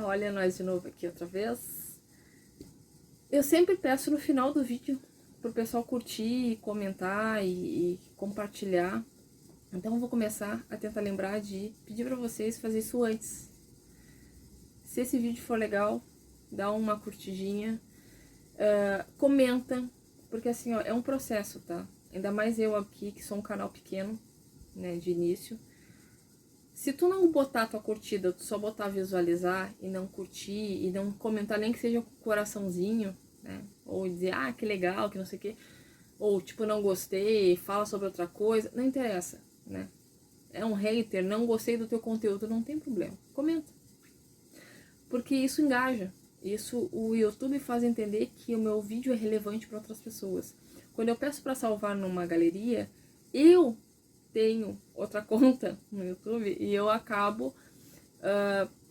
olha nós de novo aqui outra vez. Eu sempre peço no final do vídeo pro pessoal curtir, comentar e compartilhar. Então eu vou começar a tentar lembrar de pedir pra vocês fazer isso antes. Se esse vídeo for legal, dá uma curtidinha, comenta, porque assim, ó, é um processo, tá? Ainda mais eu aqui, que sou um canal pequeno, né, de início. Se tu não botar a tua curtida, tu só botar visualizar e não curtir e não comentar nem que seja com coraçãozinho, né? Ou dizer, ah, que legal, que não sei o quê. Ou tipo, não gostei, fala sobre outra coisa, não interessa, né? É um hater, não gostei do teu conteúdo, não tem problema. Comenta. Porque isso engaja. Isso o YouTube faz entender que o meu vídeo é relevante para outras pessoas. Quando eu peço para salvar numa galeria, eu tenho outra conta no YouTube e eu acabo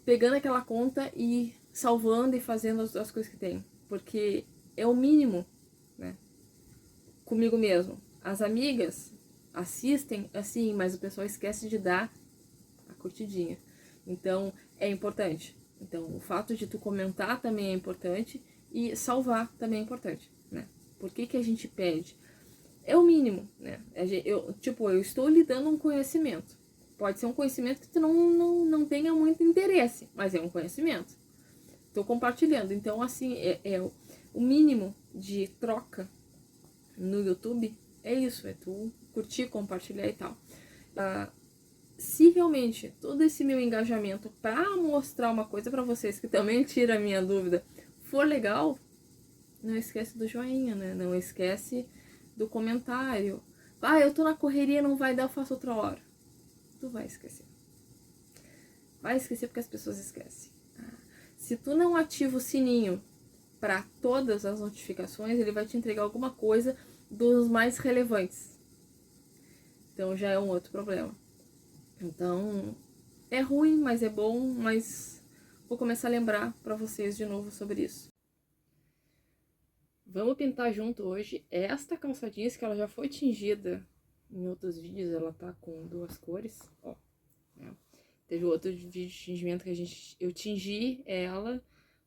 pegando aquela conta e salvando e fazendo as coisas que tem. Porque é o mínimo, né? Comigo mesmo. As amigas assistem assim, mas o pessoal esquece de dar a curtidinha. Então, é importante. Então, o fato de tu comentar também é importante e salvar também é importante, né? Por que a gente pede? É o mínimo, né? Eu estou lhe dando um conhecimento. Pode ser um conhecimento que tu não tenha muito interesse, mas é um conhecimento. Estou compartilhando. Então, assim, o mínimo de troca no YouTube é isso, é tu curtir, compartilhar e tal. Se realmente todo esse meu engajamento para mostrar uma coisa para vocês que também tira a minha dúvida for legal, não esquece do joinha, né? Não esquece do comentário. Ah, eu tô na correria, não vai dar, eu faço outra hora. Tu vai esquecer. Vai esquecer porque as pessoas esquecem. Se tu não ativa o sininho para todas as notificações, ele vai te entregar alguma coisa dos mais relevantes. Então já é um outro problema. Então, é ruim, mas é bom, mas vou começar a lembrar para vocês de novo sobre isso. Vamos pintar junto hoje esta calça jeans, que ela já foi tingida em outros vídeos, ela tá com duas cores, ó. Né? Teve outro vídeo de tingimento que eu tingi ela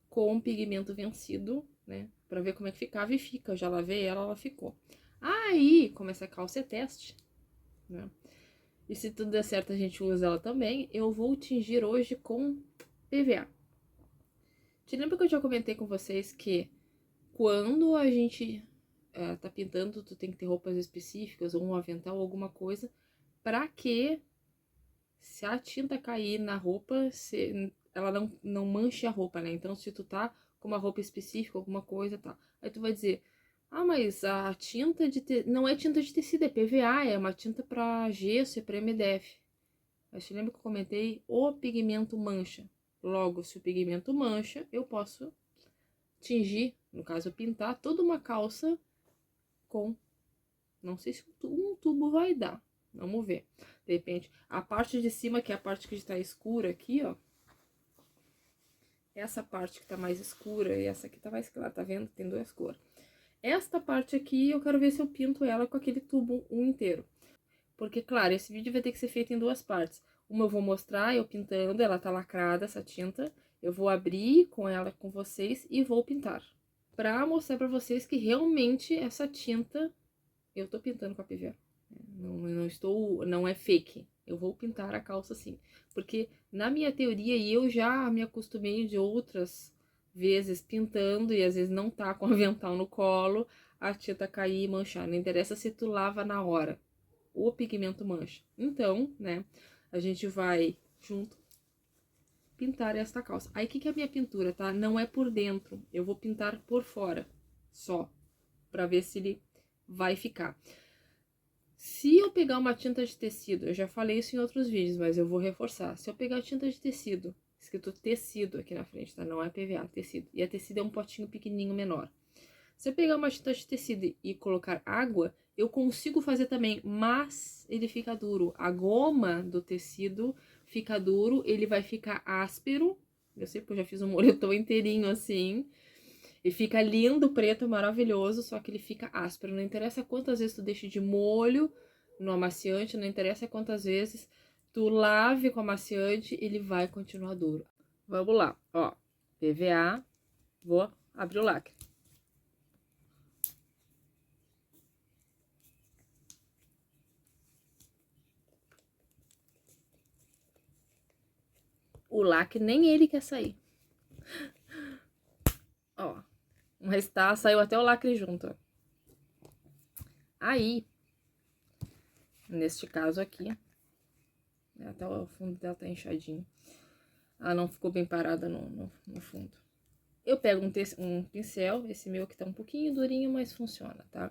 com pigmento vencido, né, pra ver como é que ficava, e fica. Eu já lavei ela ficou. Aí, como essa calça é teste, né? E se tudo der certo a gente usa ela também, eu vou tingir hoje com PVA. Te lembra que eu já comentei com vocês que quando a gente tá pintando, tu tem que ter roupas específicas, ou um avental, ou alguma coisa, pra que se a tinta cair na roupa, ela não manche a roupa, né? Então, se tu tá com uma roupa específica, alguma coisa, tá. Aí tu vai dizer, ah, mas a tinta não é tinta de tecido, é PVA, é uma tinta pra gesso, é pra MDF. Mas te lembra que eu comentei, o pigmento mancha. Logo, se o pigmento mancha, eu posso tingir, no caso, pintar toda uma calça com, não sei se um tubo vai dar, vamos ver. De repente, a parte de cima, que é a parte que está escura aqui, ó. Essa parte que tá mais escura e essa aqui tá mais clara, tá vendo? Tem duas cores. Esta parte aqui, eu quero ver se eu pinto ela com aquele tubo inteiro. Porque, claro, esse vídeo vai ter que ser feito em duas partes. Uma eu vou mostrar eu pintando, ela tá lacrada, essa tinta. Eu vou abrir com ela com vocês e vou pintar. Pra mostrar pra vocês que realmente essa tinta eu tô pintando com a PVA. Não é fake. Eu vou pintar a calça assim. Porque na minha teoria, e eu já me acostumei de outras vezes pintando, e às vezes não tá com o avental no colo, a tinta cair e manchar. Não interessa se tu lava na hora. O pigmento mancha. Então, né, a gente vai junto pintar esta calça. Aí, o que é a minha pintura, tá? Não é por dentro. Eu vou pintar por fora, só. Pra ver se ele vai ficar. Se eu pegar uma tinta de tecido, eu já falei isso em outros vídeos, mas eu vou reforçar. Se eu pegar tinta de tecido, escrito tecido aqui na frente, tá? Não é PVA, tecido. E a tecido é um potinho pequenininho menor. Se eu pegar uma tinta de tecido e colocar água, eu consigo fazer também, mas ele fica duro. A goma do tecido fica duro, ele vai ficar áspero. Eu sei porque eu já fiz um moletom inteirinho assim. E fica lindo, preto, maravilhoso, só que ele fica áspero. Não interessa quantas vezes tu deixe de molho no amaciante, não interessa quantas vezes tu lave com amaciante, ele vai continuar duro. Vamos lá, ó. PVA, vou abrir o lacre. O lacre, nem ele quer sair. Ó, mas tá, saiu até o lacre junto, ó. Aí, neste caso aqui, até o fundo dela tá inchadinho. Ela não ficou bem parada no fundo. Eu pego um pincel, esse meu aqui tá um pouquinho durinho, mas funciona, tá?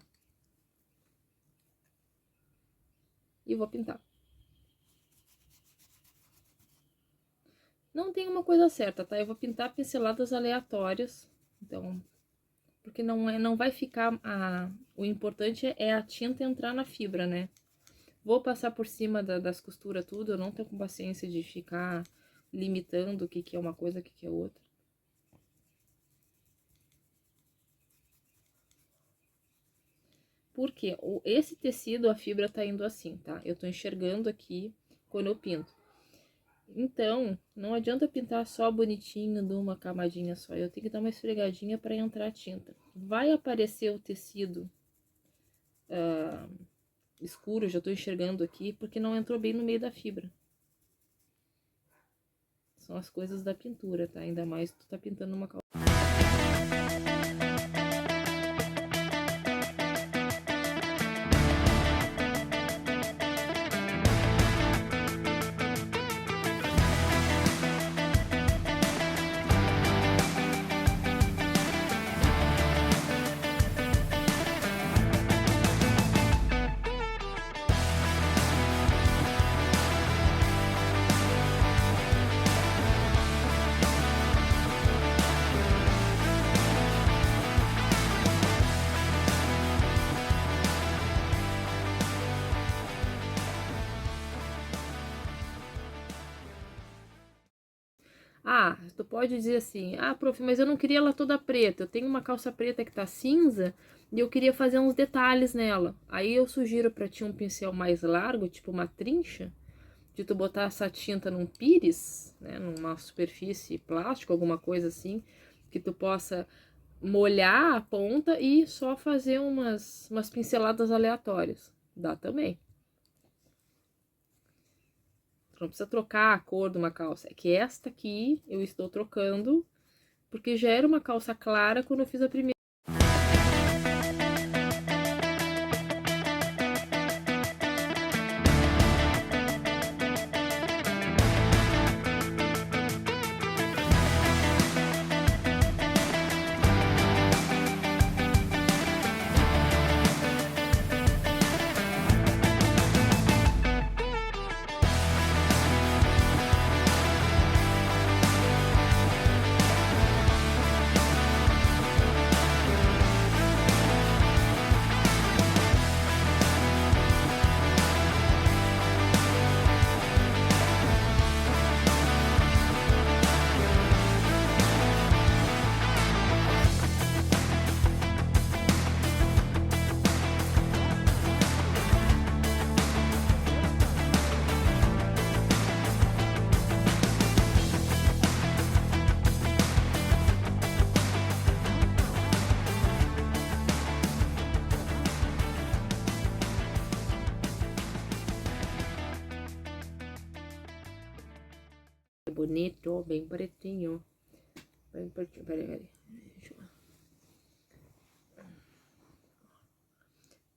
E vou pintar. Não tem uma coisa certa, tá? Eu vou pintar pinceladas aleatórias, então, porque não vai ficar o importante é a tinta entrar na fibra, né? Vou passar por cima das costuras tudo, eu não tenho paciência de ficar limitando o que é uma coisa, o que é outra. Porque esse tecido, a fibra tá indo assim, tá? Eu tô enxergando aqui quando eu pinto. Então, não adianta pintar só bonitinho de uma camadinha só. Eu tenho que dar uma esfregadinha para entrar a tinta. Vai aparecer o tecido escuro, já tô enxergando aqui, porque não entrou bem no meio da fibra. São as coisas da pintura, tá? Ainda mais tu tá pintando uma calça. Ah, tu pode dizer assim, ah, prof, mas eu não queria ela toda preta, eu tenho uma calça preta que tá cinza e eu queria fazer uns detalhes nela. Aí eu sugiro pra ti um pincel mais largo, tipo uma trincha, de tu botar essa tinta num pires, né, numa superfície plástica, alguma coisa assim, que tu possa molhar a ponta e só fazer umas pinceladas aleatórias. Dá também. Tu não precisa trocar a cor de uma calça. É que esta aqui eu estou trocando, porque já era uma calça clara quando eu fiz a primeira. Bonito, bem pretinho. Bem pretinho, peraí.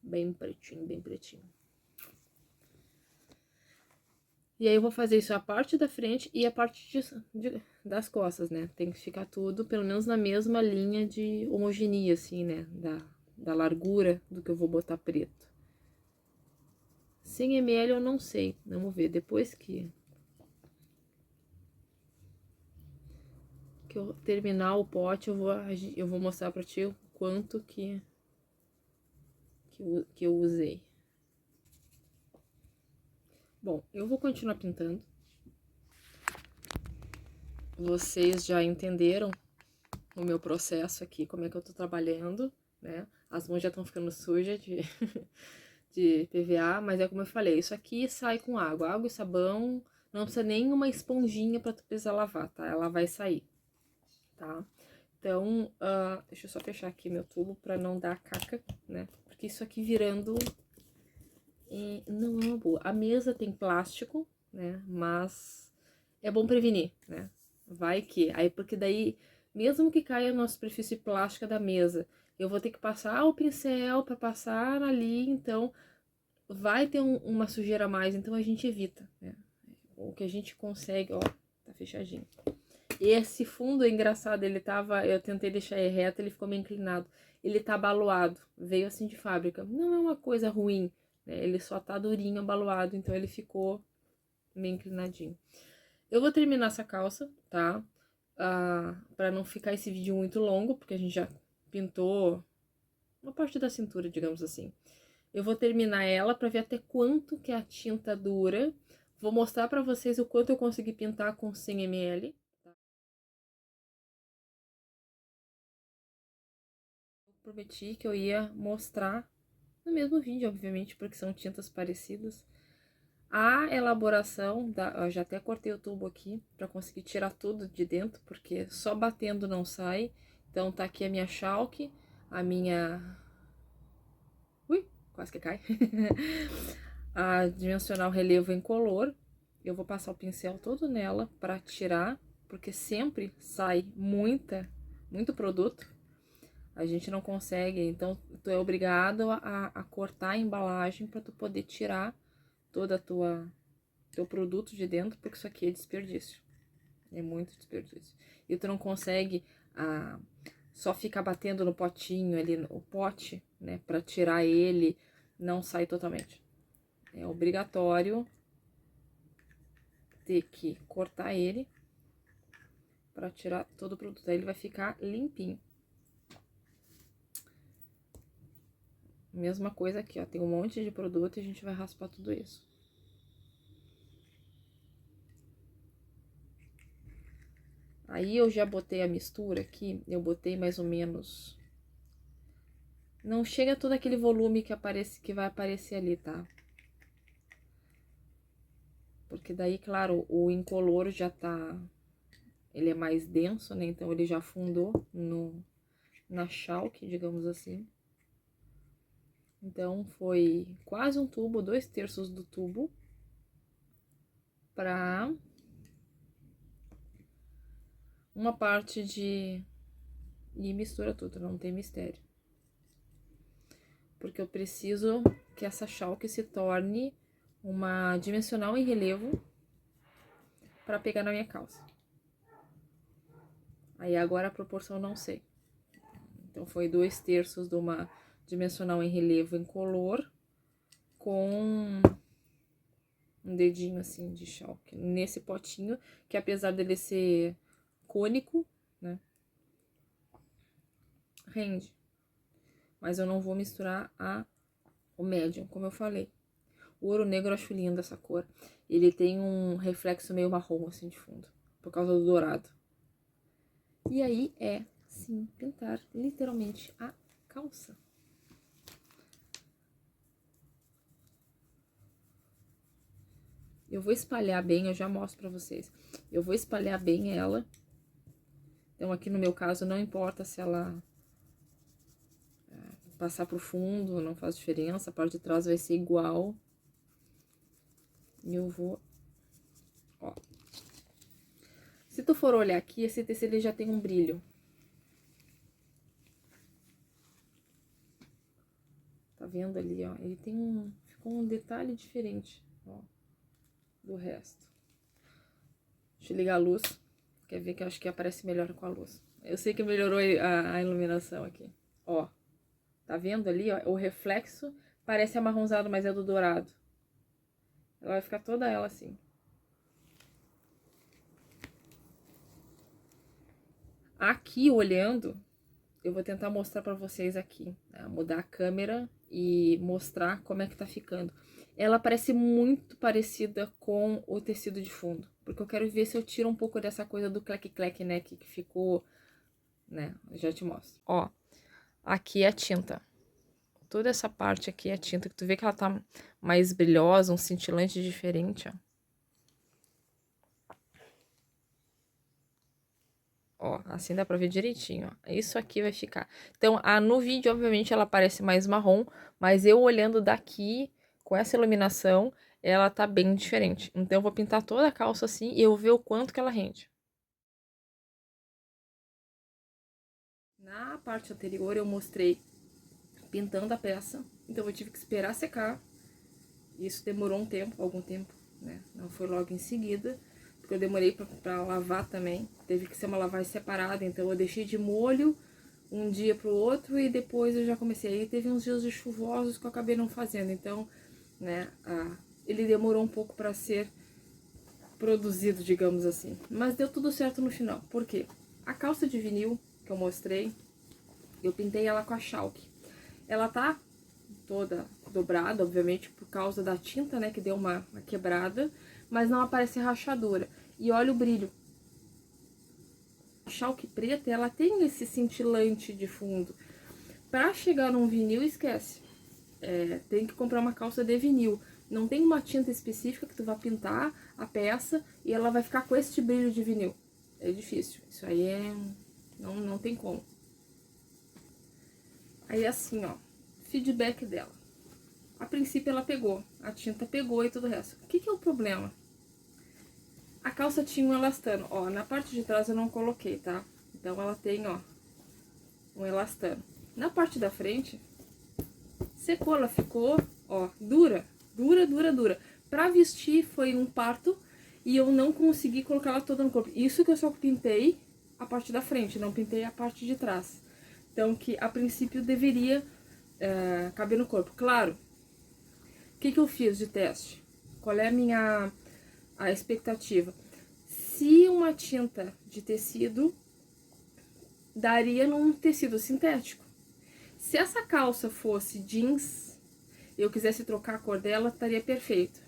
Bem pretinho, bem pretinho. E aí eu vou fazer isso a parte da frente e a parte das costas, né? Tem que ficar tudo, pelo menos na mesma linha de homogeneia, assim, né? Da largura do que eu vou botar preto. 100 ml eu não sei, vamos ver, depois que eu terminar o pote, eu vou mostrar pra ti o quanto que eu usei. Bom, eu vou continuar pintando. Vocês já entenderam o meu processo aqui, como é que eu tô trabalhando, né? As mãos já estão ficando sujas de PVA, mas é como eu falei, isso aqui sai com água e sabão, Não precisa nem uma esponjinha pra tu precisar lavar, tá? Ela vai sair, tá? Então, deixa eu só fechar aqui meu tubo pra não dar caca, né? Porque isso aqui virando não é uma boa. A mesa tem plástico, né? Mas é bom prevenir, né? Vai que. Aí, porque daí, mesmo que caia na superfície plástica da mesa, eu vou ter que passar o pincel pra passar ali, então vai ter uma sujeira a mais, então a gente evita, né? O que a gente consegue, ó, tá fechadinho. Esse fundo é engraçado, eu tentei deixar ele reto, ele ficou meio inclinado. Ele tá abaloado, veio assim de fábrica. Não é uma coisa ruim, né? Ele só tá durinho, abaloado, então ele ficou meio inclinadinho. Eu vou terminar essa calça, tá? Pra não ficar esse vídeo muito longo, porque a gente já pintou uma parte da cintura, digamos assim. Eu vou terminar ela pra ver até quanto que a tinta dura. Vou mostrar pra vocês o quanto eu consegui pintar com 100 ml. Prometi que eu ia mostrar no mesmo vídeo, obviamente, porque são tintas parecidas. A elaboração, eu já até cortei o tubo aqui para conseguir tirar tudo de dentro, porque só batendo não sai. Então tá aqui a minha chalk, a minha... Ui, quase que cai. A dimensional relevo incolor. Eu vou passar o pincel todo nela para tirar, porque sempre sai muito produto. A gente não consegue, então tu é obrigado a cortar a embalagem para tu poder tirar toda teu produto de dentro, porque isso aqui é desperdício. É muito desperdício. E tu não consegue só ficar batendo no potinho ali, no pote, né, para tirar ele, não sai totalmente. É obrigatório ter que cortar ele para tirar todo o produto. Aí ele vai ficar limpinho. Mesma coisa aqui, ó, tem um monte de produto e a gente vai raspar tudo isso. Aí eu já botei a mistura aqui, eu botei mais ou menos... Não chega todo aquele volume que vai aparecer ali, tá? Porque daí, claro, o incolor já tá... Ele é mais denso, né? Então ele já afundou na chalk, digamos assim. Então foi quase um tubo, 2/3 do tubo. Pra uma parte de... E mistura tudo, não tem mistério. Porque eu preciso que essa chalk se torne uma dimensional em relevo para pegar na minha calça. Aí agora a proporção não sei. Então foi 2/3 de uma dimensional em relevo incolor com um dedinho assim de chalk nesse potinho, que apesar dele ser cônico, né, rende. Mas eu não vou misturar o médium, como eu falei. O ouro negro eu acho lindo essa cor. Ele tem um reflexo meio marrom assim de fundo, por causa do dourado. E aí é, sim, pintar literalmente a calça. Eu vou espalhar bem, eu já mostro pra vocês. Eu vou espalhar bem ela. Então, aqui no meu caso, não importa se ela passar pro fundo, não faz diferença. A parte de trás vai ser igual. E eu vou... Ó. Se tu for olhar aqui, esse tecido ele já tem um brilho. Tá vendo ali, ó? Ele tem ficou um detalhe diferente, ó, do resto. Deixa eu ligar a luz. Quer ver que eu acho que aparece melhor com a luz. Eu sei que melhorou a iluminação aqui. Ó, tá vendo ali, ó? O reflexo parece amarronzado, mas é do dourado. Ela vai ficar toda ela assim. Aqui, olhando, eu vou tentar mostrar pra vocês aqui, né? Mudar a câmera e mostrar como é que tá ficando. Ela parece muito parecida com o tecido de fundo, porque eu quero ver se eu tiro um pouco dessa coisa do clec-clec, né, que ficou, né, eu já te mostro. Ó, aqui é a tinta. Toda essa parte aqui é a tinta, que tu vê que ela tá mais brilhosa, um cintilante diferente, ó. Ó, assim dá pra ver direitinho, ó. Isso aqui vai ficar. Então, no vídeo, obviamente, ela parece mais marrom, mas eu olhando daqui, com essa iluminação, ela tá bem diferente. Então, eu vou pintar toda a calça assim e eu vou ver o quanto que ela rende. Na parte anterior, eu mostrei pintando a peça, então eu tive que esperar secar. Isso demorou um tempo, algum tempo, né? Não foi logo em seguida, porque eu demorei pra lavar também. Teve que ser uma lavagem separada, então eu deixei de molho um dia pro outro e depois eu já comecei. Aí teve uns dias de chuvosos que eu acabei não fazendo, então, né, ele demorou um pouco pra ser produzido, digamos assim. Mas deu tudo certo no final. Por quê? A calça de vinil que eu mostrei, eu pintei ela com a chalk. Ela tá toda dobrada, obviamente, por causa da tinta, né, que deu uma quebrada, mas não aparece rachadura. E olha o brilho. A chalk preta, ela tem esse cintilante de fundo. Pra chegar num vinil, esquece. Tem que comprar uma calça de vinil. Não tem uma tinta específica que tu vai pintar a peça e ela vai ficar com este brilho de vinil. É difícil. Isso aí não tem como. Aí assim, ó, feedback dela. A princípio ela pegou, a tinta pegou e tudo o resto. O que é o problema? A calça tinha um elastano, ó, na parte de trás eu não coloquei, tá? Então ela tem, ó, um elastano. Na parte da frente, secou, ela ficou, ó, dura. Pra vestir foi um parto e eu não consegui colocar ela toda no corpo. Isso que eu só pintei a parte da frente, não pintei a parte de trás. Então que a princípio deveria caber no corpo. Claro, o que eu fiz de teste? Qual é a expectativa? Se uma tinta de tecido daria num tecido sintético. Se essa calça fosse jeans, eu quisesse trocar a cor dela, estaria perfeito.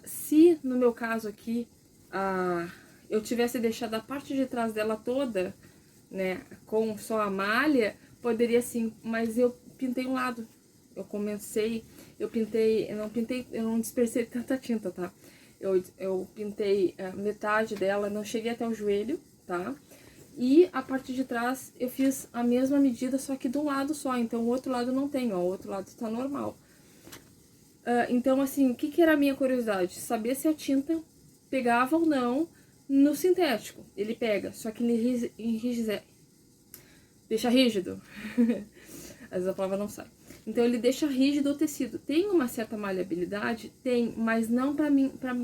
Se no meu caso aqui, eu tivesse deixado a parte de trás dela toda, né, com só a malha, poderia sim, mas eu pintei um lado. Eu não dispersei tanta tinta, tá? Eu pintei metade dela, não cheguei até o joelho, tá? E a parte de trás eu fiz a mesma medida, só que de um lado só, então o outro lado não tem, ó, o outro lado tá normal. Então, assim, o que era a minha curiosidade? Saber se a tinta pegava ou não no sintético. Ele pega, só que ele deixa rígido. Às vezes a palavra não sai. Então ele deixa rígido o tecido. Tem uma certa maleabilidade? Tem, mas não pra mim, pra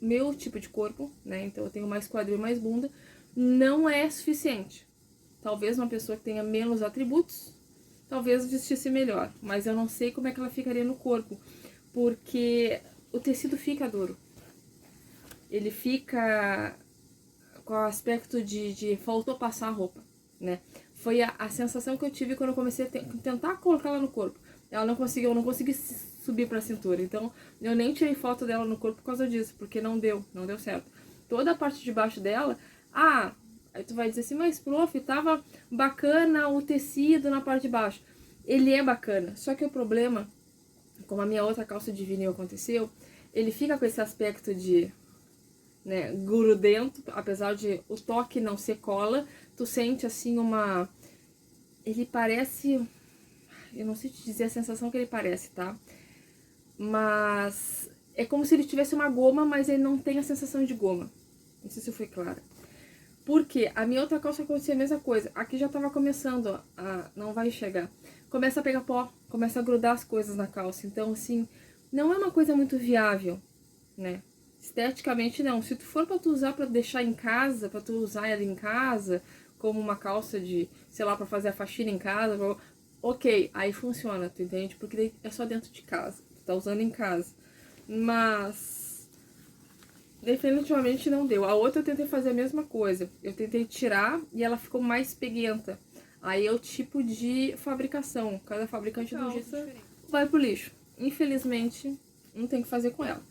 meu tipo de corpo, né? Então eu tenho mais quadril, mais bunda. Não é suficiente. Talvez uma pessoa que tenha menos atributos, talvez vestisse melhor. Mas eu não sei como é que ela ficaria no corpo. Porque o tecido fica duro. Ele fica com o aspecto de faltou passar a roupa, né? Foi a sensação que eu tive quando eu comecei a tentar colocar ela no corpo. Ela não conseguiu, eu não consegui subir pra cintura. Então, eu nem tirei foto dela no corpo por causa disso, porque não deu certo. Toda a parte de baixo dela, aí tu vai dizer assim, mas prof, tava bacana o tecido na parte de baixo. Ele é bacana, só que o problema, como a minha outra calça de vinil aconteceu, ele fica com esse aspecto de, né, grudento, apesar de o toque não ser cola, tu sente assim ele parece, eu não sei te dizer a sensação que ele parece, tá? Mas é como se ele tivesse uma goma, mas ele não tem a sensação de goma. Não sei se eu fui clara. Porque a minha outra calça acontecia a mesma coisa. Aqui já tava começando não vai chegar. Começa a pegar pó, começa a grudar as coisas na calça. Então, assim, não é uma coisa muito viável, né? Esteticamente não. Se tu for pra tu usar pra deixar em casa, pra tu usar ela em casa, como uma calça de, sei lá, pra fazer a faxina em casa, ok, aí funciona, tu entende? Porque daí é só dentro de casa, tu tá usando em casa. Mas definitivamente não deu. A outra eu tentei fazer a mesma coisa. Eu tentei tirar e ela ficou mais peguenta. Aí é o tipo de fabricação. Cada fabricante de um jeito diferente. Vai pro lixo. Infelizmente, não tem o que fazer com ela.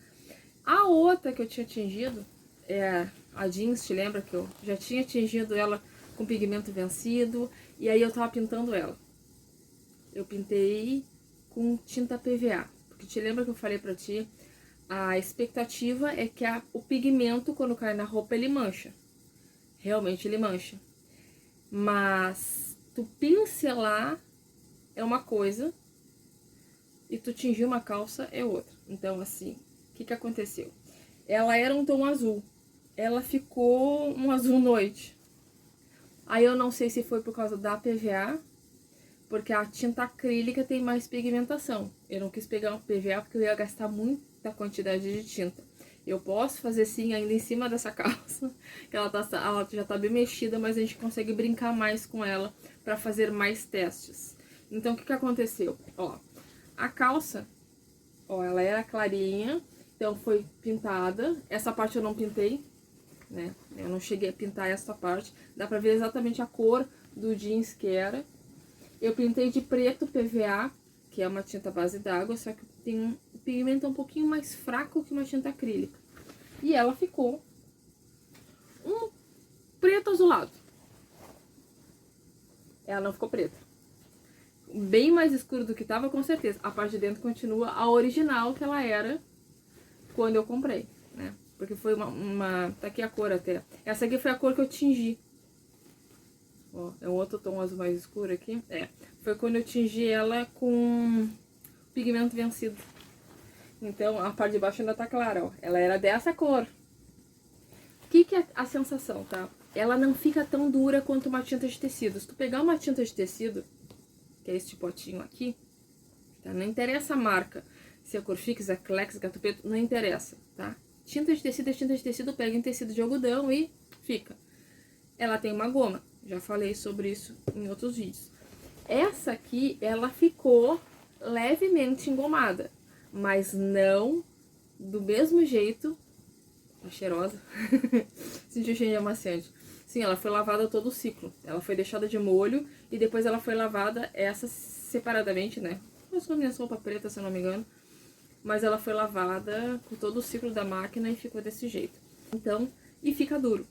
A outra que eu tinha tingido é a jeans, te lembra que eu já tinha tingido ela com pigmento vencido e aí eu tava pintando ela. Eu pintei com tinta PVA, porque te lembra que eu falei pra ti, a expectativa é que o pigmento quando cai na roupa ele mancha. realmente ele mancha. Mas tu pincelar é uma coisa e tu tingir uma calça é outra. Então, assim, o que aconteceu? Ela era um tom azul. Ela ficou um azul noite. Aí eu não sei se foi por causa da PVA, porque a tinta acrílica tem mais pigmentação. Eu não quis pegar um PVA porque eu ia gastar muita quantidade de tinta. Eu posso fazer sim ainda em cima dessa calça, que ela já tá bem mexida, mas a gente consegue brincar mais com ela para fazer mais testes. Então o que aconteceu? Ó, a calça, ó, ela era clarinha, então foi pintada. Essa parte eu não pintei, né? Eu não cheguei a pintar essa parte. Dá pra ver exatamente a cor do jeans que era. Eu pintei de preto PVA, que é uma tinta base d'água, só que tem um pigmento um pouquinho mais fraco que uma tinta acrílica. E ela ficou um preto azulado. Ela não ficou preta. Bem mais escuro do que tava, com certeza. A parte de dentro continua a original que ela era quando eu comprei, né? Porque foi tá aqui a cor até. Essa aqui foi a cor que eu tingi. Ó, é um outro tom azul mais escuro aqui. É, foi quando eu tingi ela com pigmento vencido. Então, a parte de baixo ainda tá clara, ó. Ela era dessa cor. O que é a sensação, tá? Ela não fica tão dura quanto uma tinta de tecido. Se tu pegar uma tinta de tecido, que é este potinho aqui, tá? Não interessa a marca. Se é Corfix, é Clex, Gato Preto, não interessa, tá? Tinta de tecido é tinta de tecido, pega em tecido de algodão e fica. Ela tem uma goma. Já falei sobre isso em outros vídeos. Essa aqui, ela ficou levemente engomada, mas não do mesmo jeito. Tá cheirosa. Senti o cheiro de amaciante. Sim, ela foi lavada todo o ciclo. Ela foi deixada de molho e depois ela foi lavada essa separadamente, né? Mas com a minha roupa preta, se eu não me engano. Mas ela foi lavada com todo o ciclo da máquina e ficou desse jeito. Então, e fica duro.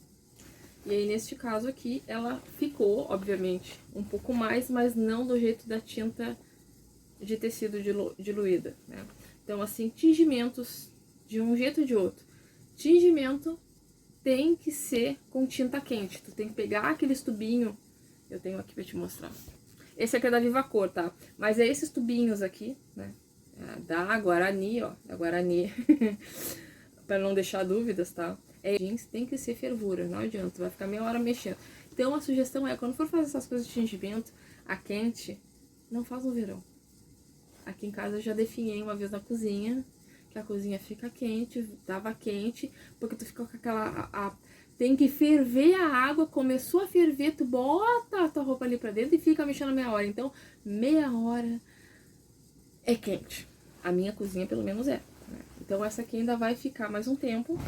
E aí, neste caso aqui, ela ficou, obviamente, um pouco mais, mas não do jeito da tinta de tecido diluída, né? Então, assim, tingimentos de um jeito ou de outro. Tingimento tem que ser com tinta quente. Tu tem que pegar aqueles tubinhos. Eu tenho aqui pra te mostrar. Esse aqui é da Viva Cor, tá? Mas é esses tubinhos aqui, né? Da Guarani, ó. Da Guarani. Pra não deixar dúvidas, tá? Jeans tem que ser fervura, não adianta, vai ficar meia hora mexendo. Então a sugestão é, quando for fazer essas coisas de tingimento, a quente, não faz no verão. Aqui em casa eu já definhei uma vez na cozinha, que a cozinha fica quente, tava quente, porque tu fica com aquela... tem que ferver a água, começou a ferver, tu bota a tua roupa ali pra dentro e fica mexendo meia hora. Então, meia hora é quente. A minha cozinha pelo menos é. Então essa aqui ainda vai ficar mais um tempo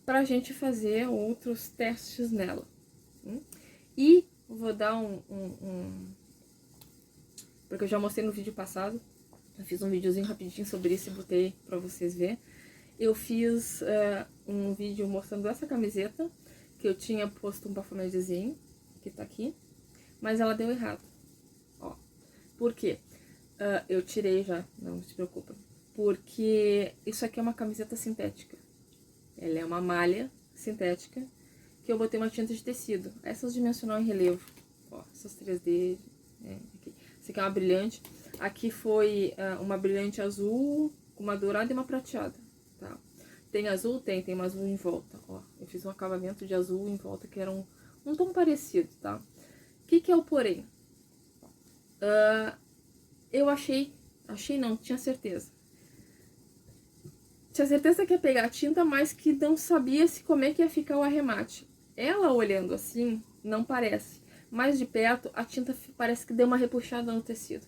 pra gente fazer outros testes nela. E vou dar porque eu já mostrei no vídeo passado, eu fiz um videozinho rapidinho sobre isso e botei pra vocês verem. Eu fiz um vídeo mostrando essa camiseta, que eu tinha posto um bafonadezinho, que tá aqui, mas ela deu errado. Ó, por quê? Eu tirei já, não se preocupa. Porque isso aqui é uma camiseta sintética. Ela é uma malha sintética que eu botei uma tinta de tecido. Essas dimensional em relevo. Ó, essas 3D. Aqui. Essa aqui é uma brilhante. Aqui foi uma brilhante azul, com uma dourada e uma prateada. Tá? Tem azul? Tem uma azul em volta. Ó, eu fiz um acabamento de azul em volta que era um tom parecido, tá? O que é o porém? Eu achei não, tinha certeza. Tinha certeza que ia pegar a tinta, mas que não sabia como é que ia ficar o arremate. Ela olhando assim, não parece. Mas de perto, a tinta parece que deu uma repuxada no tecido.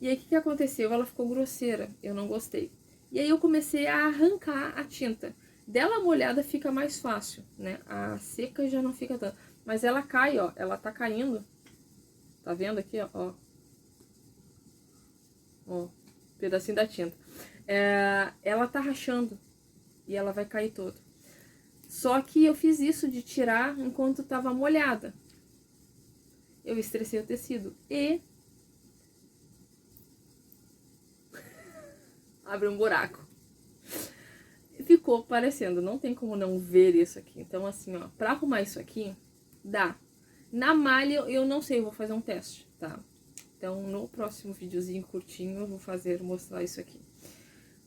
E aí, o que aconteceu? Ela ficou grosseira, eu não gostei. E aí, eu comecei a arrancar a tinta. Dela molhada fica mais fácil, né? A seca já não fica tanto. Mas ela cai, ó, ela tá caindo. Tá vendo aqui, ó? Ó, pedacinho da tinta. Ela tá rachando e ela vai cair toda. Só que eu fiz isso de tirar enquanto tava molhada. Eu estressei o tecido e abre um buraco. Ficou parecendo, não tem como não ver isso aqui. Então assim, ó, pra arrumar isso aqui, Dá. Na malha eu não sei, eu vou fazer um teste, tá? Então no próximo videozinho curtinho eu vou mostrar isso aqui.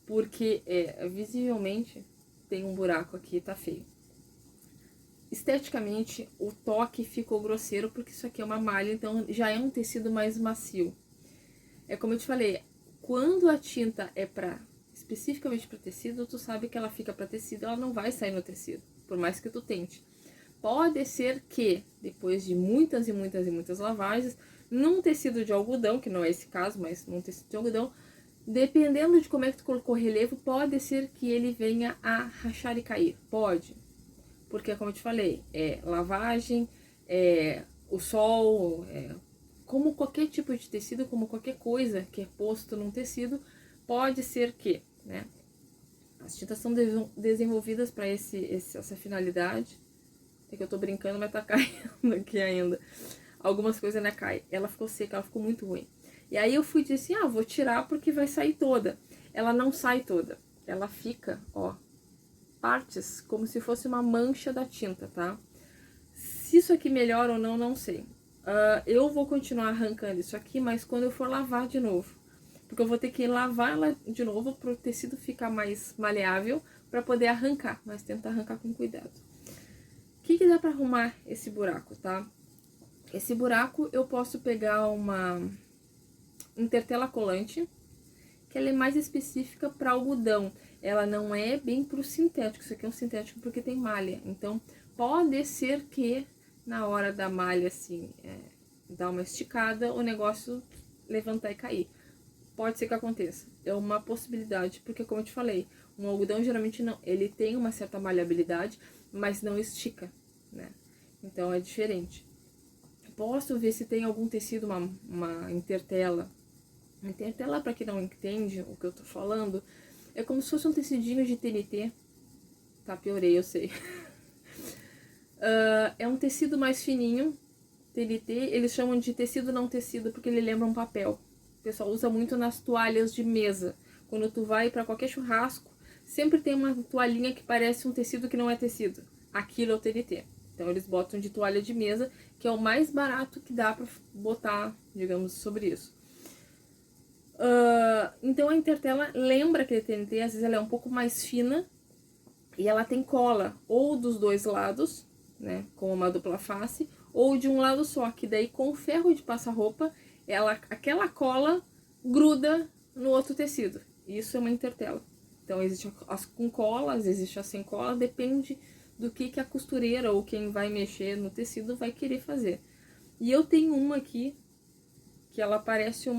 Porque visivelmente tem um buraco aqui, tá feio. Esteticamente o toque ficou grosseiro porque isso aqui é uma malha, então já é um tecido mais macio. É como eu te falei, quando a tinta é especificamente para tecido, tu sabe que ela fica para tecido, ela não vai sair no tecido, por mais que tu tente. Pode ser que, depois de muitas e muitas e muitas lavagens, num tecido de algodão, que não é esse caso, mas num tecido de algodão, dependendo de como é que tu colocou relevo, pode ser que ele venha a rachar e cair. Pode. Porque, como eu te falei, lavagem, o sol, como qualquer tipo de tecido, como qualquer coisa que é posto num tecido, pode ser que, né? As tintas são desenvolvidas para essa finalidade. É que eu tô brincando, mas tá caindo aqui ainda. Algumas coisas, né, cai. Ela ficou seca, ela ficou muito ruim. E aí eu fui e disse, vou tirar porque vai sair toda. Ela não sai toda. Ela fica, ó, partes como se fosse uma mancha da tinta, tá? Se isso aqui melhora ou não, não sei. Eu vou continuar arrancando isso aqui, mas quando eu for lavar de novo. Porque eu vou ter que lavar ela de novo para o tecido ficar mais maleável para poder arrancar, mas tentar arrancar com cuidado. O que dá para arrumar esse buraco, tá? Esse buraco eu posso pegar uma intertela colante, que ela é mais específica para algodão. Ela não é bem para o sintético, isso aqui é um sintético porque tem malha. Então, pode ser que na hora da malha, assim, dar uma esticada, o negócio levantar e cair. Pode ser que aconteça. É uma possibilidade, porque como eu te falei, um algodão geralmente não, ele tem uma certa maleabilidade, mas não estica, né? Então é diferente. Posso ver se tem algum tecido, uma intertela. Intertela, para quem não entende o que eu tô falando, é como se fosse um tecidinho de TNT. Tá, piorei, eu sei. É um tecido mais fininho, TNT, eles chamam de tecido não tecido porque ele lembra um papel. O pessoal usa muito nas toalhas de mesa. Quando tu vai para qualquer churrasco, sempre tem uma toalhinha que parece um tecido que não é tecido. Aquilo é o TNT. Então eles botam de toalha de mesa, que é o mais barato que dá para botar, digamos, sobre isso. Então a intertela lembra aquele TNT, às vezes ela é um pouco mais fina e ela tem cola ou dos dois lados, né, com uma dupla face, ou de um lado só, que daí com o ferro de passar roupa, aquela cola gruda no outro tecido. Isso é uma intertela. Então existe as com cola, existe as sem cola, depende do que a costureira ou quem vai mexer no tecido vai querer fazer. E eu tenho uma aqui que ela parece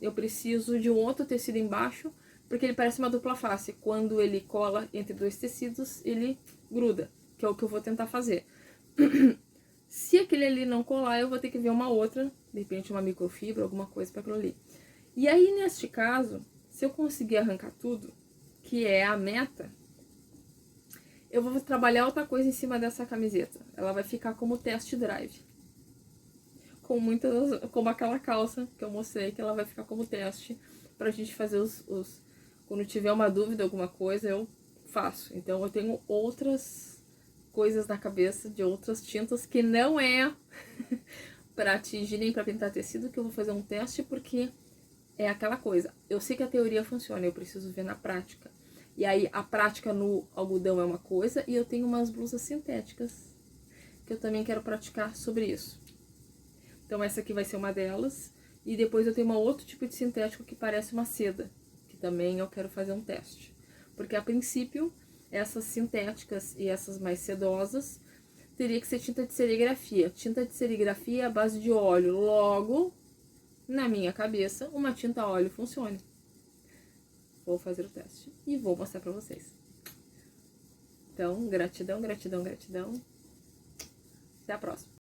eu preciso de um outro tecido embaixo, porque ele parece uma dupla face. Quando ele cola entre dois tecidos, ele gruda, que é o que eu vou tentar fazer. Se aquele ali não colar, eu vou ter que ver uma outra, de repente uma microfibra, alguma coisa para aquilo ali. E aí, neste caso, se eu conseguir arrancar tudo, que é a meta, eu vou trabalhar outra coisa em cima dessa camiseta. Ela vai ficar como test drive. Como aquela calça que eu mostrei, que ela vai ficar como teste pra gente fazer quando tiver uma dúvida, alguma coisa, eu faço. Então eu tenho outras coisas na cabeça de outras tintas que não é pra tingir nem pra pintar tecido, que eu vou fazer um teste, porque é aquela coisa. Eu sei que a teoria funciona, eu preciso ver na prática. E aí a prática no algodão é uma coisa, e eu tenho umas blusas sintéticas que eu também quero praticar sobre isso. Então essa aqui vai ser uma delas. E depois eu tenho um outro tipo de sintético que parece uma seda, que também eu quero fazer um teste. Porque a princípio, essas sintéticas e essas mais sedosas, teria que ser tinta de serigrafia. Tinta de serigrafia é a base de óleo. Logo, na minha cabeça, uma tinta a óleo funciona. Vou fazer o teste e vou mostrar pra vocês. Então, gratidão, gratidão, gratidão. Até a próxima.